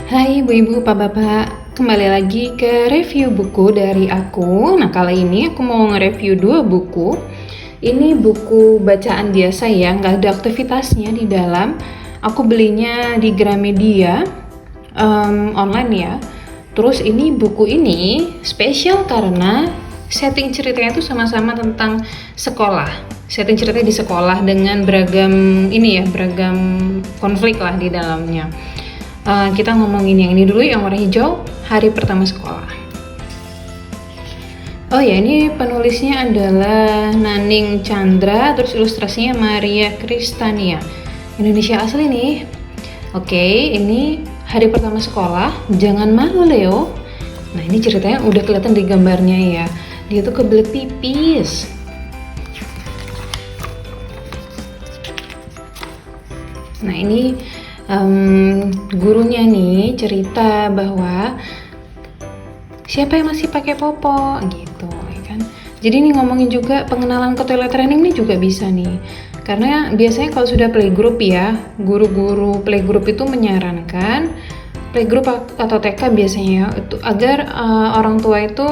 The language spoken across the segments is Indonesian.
Hai ibu-ibu, bapak-bapak, kembali lagi ke review buku dari aku. Nah, kali ini aku mau nge-review 2 buku. Ini buku bacaan biasa ya, nggak ada aktivitasnya di dalam. Aku belinya di Gramedia, online ya. Terus ini buku ini spesial karena setting ceritanya itu sama-sama tentang sekolah. Setting ceritanya di sekolah dengan beragam konflik lah di dalamnya. Kita ngomongin yang ini dulu, yang warna hijau, hari pertama sekolah. Oh ya, ini penulisnya adalah Naning Chandra, terus ilustrasinya Maria Kristania. Indonesia asli nih. Oke, ini hari pertama sekolah, jangan malu Leo. Nah, ini ceritanya udah kelihatan di gambarnya ya. Dia tuh kebelet pipis. Nah, ini gurunya nih cerita bahwa siapa yang masih pakai popok gitu ya kan. Jadi ini ngomongin juga pengenalan ke toilet training nih juga bisa nih, karena biasanya kalau sudah playgroup ya, guru-guru playgroup itu menyarankan playgroup atau TK biasanya ya, itu agar orang tua itu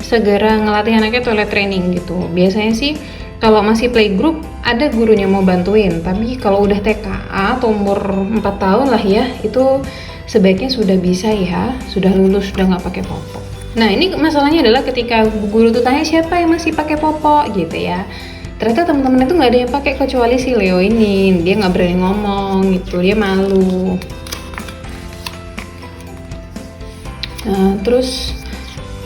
segera ngelatih anaknya toilet training gitu. Biasanya sih kalau masih playgroup ada gurunya mau bantuin, tapi kalau udah TKA atau umur 4 tahun lah ya, itu sebaiknya sudah bisa ya, sudah lulus, sudah nggak pakai popok. Nah, ini masalahnya adalah ketika guru tuh tanya siapa yang masih pakai popok gitu ya, ternyata teman-teman itu nggak ada yang pakai kecuali si Leo ini. Dia nggak berani ngomong gitu, dia malu. Nah, terus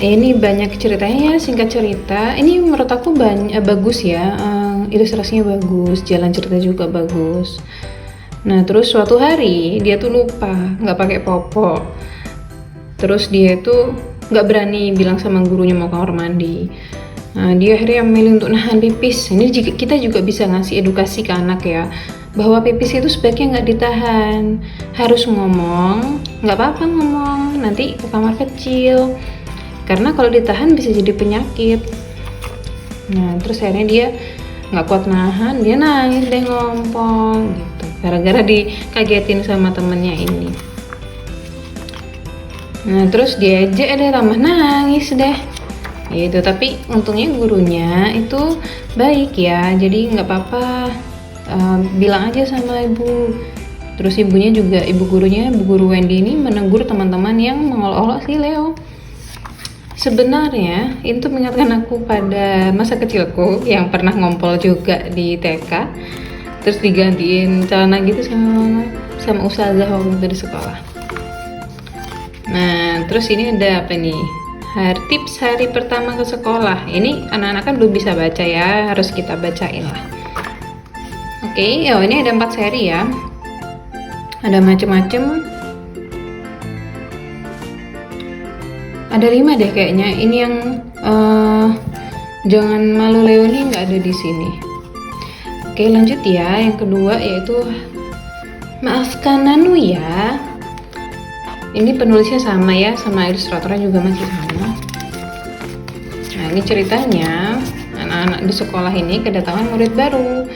ini banyak ceritanya ya, singkat cerita. Ini menurut aku bagus ya, ilustrasinya bagus, jalan cerita juga bagus. Nah, terus suatu hari dia tuh lupa nggak pakai popok. Terus dia tuh nggak berani bilang sama gurunya mau kamar mandi. Nah, dia akhirnya memilih untuk nahan pipis. Ini kita juga bisa ngasih edukasi ke anak ya, bahwa pipis itu sebaiknya nggak ditahan, harus ngomong. Nggak apa-apa ngomong, nanti ke kamar kecil. Karena kalau ditahan bisa jadi penyakit. Nah, terus akhirnya dia nggak kuat nahan, dia nangis deh ngompong gitu, gara-gara dikagetin sama temennya ini. Nah, terus diajak deh tambah nangis deh gitu. Tapi untungnya gurunya itu baik ya, jadi nggak apa-apa, bilang aja sama ibu. Terus ibunya juga, ibu guru Wendy ini menegur teman-teman yang mengolok-olok si Leo. Sebenarnya itu mengingatkan aku pada masa kecilku yang pernah ngompol juga di TK, terus digantiin celana gitu sama ustazah waktu di sekolah. Nah, terus ini ada apa nih? Tips hari pertama ke sekolah. Ini anak-anak kan belum bisa baca ya, harus kita bacain lah. Oke, ini ada 4 seri ya. Ada macem-macem. Ada 5 deh kayaknya. Ini yang jangan malu Leo ini nggak ada di sini. Oke, lanjut ya. Yang kedua yaitu maafkan Nanu ya. Ini penulisnya sama ya, sama ilustratornya juga masih sama. Nah, ini ceritanya anak-anak di sekolah ini kedatangan murid baru.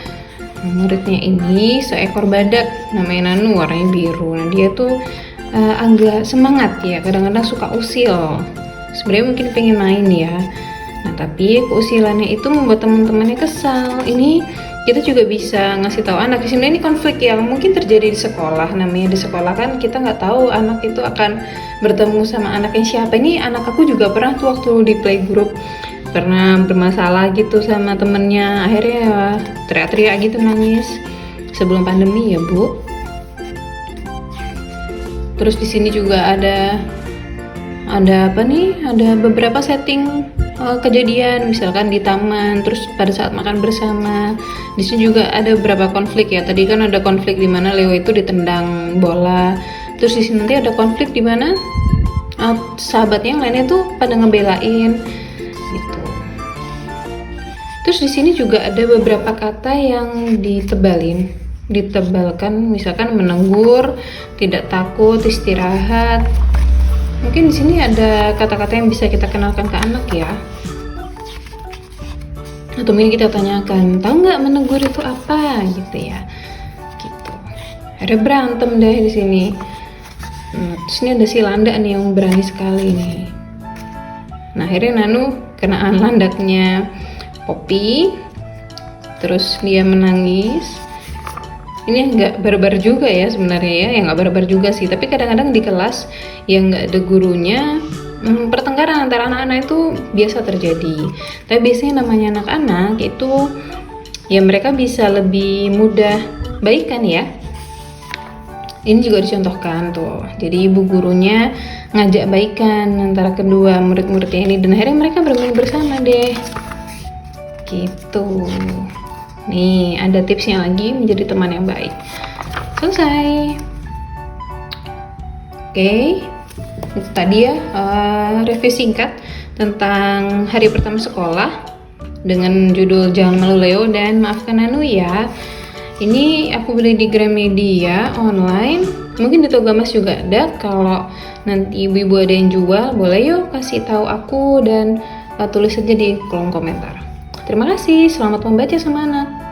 Muridnya ini seekor badak, namanya Nanu, warnanya biru. Nah, dia tuh agak semangat ya, kadang-kadang suka usil. Sebenarnya mungkin pengen main ya. Nah, tapi keusilannya itu membuat teman-temannya kesal. Ini kita juga bisa ngasih tahu anak. Sebenarnya ini konflik yang mungkin terjadi di sekolah. Namanya di sekolah kan kita nggak tahu anak itu akan bertemu sama anaknya siapa. Ini anak aku juga pernah tuh waktu di playgroup pernah bermasalah gitu sama temennya. Akhirnya ya, teriak-teriak gitu, nangis. Sebelum pandemi ya Bu. Terus di sini juga ada apa nih? Ada beberapa setting kejadian, misalkan di taman, terus pada saat makan bersama. Di sini juga ada beberapa konflik ya. Tadi kan ada konflik di mana Leo itu ditendang bola. Terus di sini nanti ada konflik di mana sahabatnya yang lainnya tuh pada ngebelain gitu. Terus di sini juga ada beberapa kata yang ditebalkan, misalkan menegur, tidak takut, istirahat. Mungkin di sini ada kata-kata yang bisa kita kenalkan ke anak ya. Atau mungkin kita tanyakan, tahu nggak menegur itu apa gitu ya. Gitu. Ada berantem deh di sini. Terus ini ada si Landa nih yang berani sekali nih. Nah akhirnya Nanu kenaan landaknya Poppy, terus dia menangis. Ini nggak barbar juga ya sebenarnya ya nggak barbar juga sih, tapi kadang-kadang di kelas yang nggak ada gurunya, pertengkaran antara anak-anak itu biasa terjadi. Tapi biasanya namanya anak-anak itu ya mereka bisa lebih mudah baikan ya. Ini juga dicontohkan tuh, jadi ibu gurunya ngajak baikan antara kedua murid-muridnya ini, dan akhirnya mereka bermain bersama deh gitu. Nih ada tipsnya lagi menjadi teman yang baik. Selesai. Oke, itu tadi ya review singkat tentang hari pertama sekolah dengan judul Jangan Malu Leo dan Maafkan Nanu ya. Ini aku beli di Gramedia online, mungkin di Togamas juga ada. Kalau nanti ibu-ibu ada yang jual, boleh yuk kasih tahu aku dan tulis saja di kolom komentar. Terima kasih, selamat membaca sama anak.